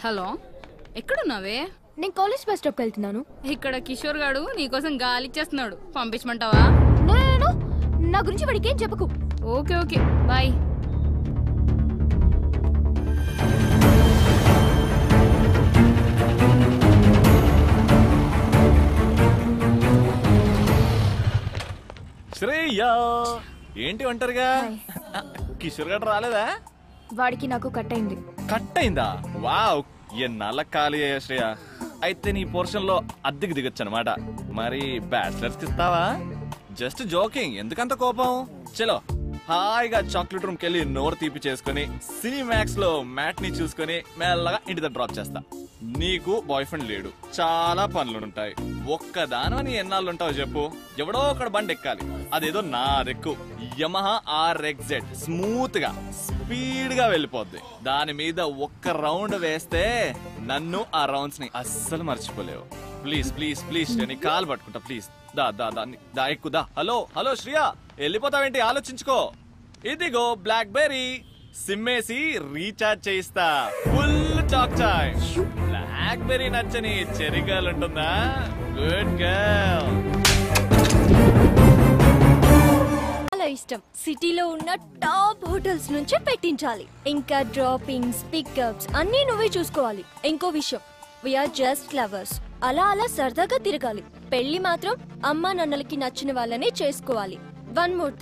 Hello, ఎక్కడున్నావే? నేను college bus స్టాప్కి వెళ్తున్నాను. ఇక్కడ కిషోర్ గాడు నీకోసం గాలిచ్చేస్తున్నాడు, పంపించమంటావా? నా గురించి వాడికి ఏం చెప్పకు. Okay okay, bye. శ్రేయా, ఏంటి ఒంటరిగా? కిషోర్ గారు రాలేదా? వాడికి నాకు కట్ అయింది. కట్ అయిందా? వావ్, ఎన్నాళ్ళ ఖాళీ అయ్యా శ్రేయ. అయితే నీ పోర్షన్ లో అద్దెకి దిగొచ్చు అనమాట. మరి బ్యాచిలర్స్ కి ఇస్తావా? జస్ట్ జోకింగ్, ఎందుకంత కోపం? చలో హాయిగా చాక్లెట్ రూమ్ కెళ్ళి నోరు తీపి చేసుకుని సినిమాక్స్ లో మ్యాట్ ని చూసుకుని మెల్లగా ఇంటి దగ్గర డ్రాప్ చేస్తా. నీకు బాయ్ ఫ్రెండ్ లేడు, చాలా పనులుంటాయి. ఒక్కదానని ఎన్నాళ్ళుంటావు చెప్పు? ఎవడో ఒకడు బండి ఎక్కాలి, అదేదో నా రెక్కు యమహా RXZ. స్మూత్ గా స్పీడ్ గా వెళ్ళిపోద్ది. దాని మీద ఒక్క రౌండ్ వేస్తే నన్ను ఆ రౌండ్స్ ని అస్సలు మర్చిపోలేవు. ప్లీజ్ ప్లీజ్ ప్లీజ్, నీ కాలు పట్టుకుంటా ప్లీజ్. దా దా దా ఎక్కుదా. హలో హలో శ్రియా, వెళ్ళిపోతావేంటి? ఆలోచించుకో. ఇదిగో బ్లాక్ బెర్రీ, సిమ్మేసి రీఛార్జ్ చేయిస్తా. Full talk time. BlackBerry నచ్చని చెర్రీ గర్ల్ ఉంటుందా? Good girl. చాలా ఇష్టం. సిటీలో ఉన్న టాప్ హోటల్స్ నుంచే పెట్టించాలి. ఇంకా డ్రాపింగ్స్, పికప్స్ అన్నీ నువ్వే చూసుకోవాలి. ఇంకో విషయం, వీఆర్ జస్ట్ లవర్స్. అలా అలా సరదాగా తిరగాలి. పెళ్లి మాత్రం అమ్మా నాన్నలకి నచ్చిన వాళ్ళనే చేసుకోవాలి. One more thing,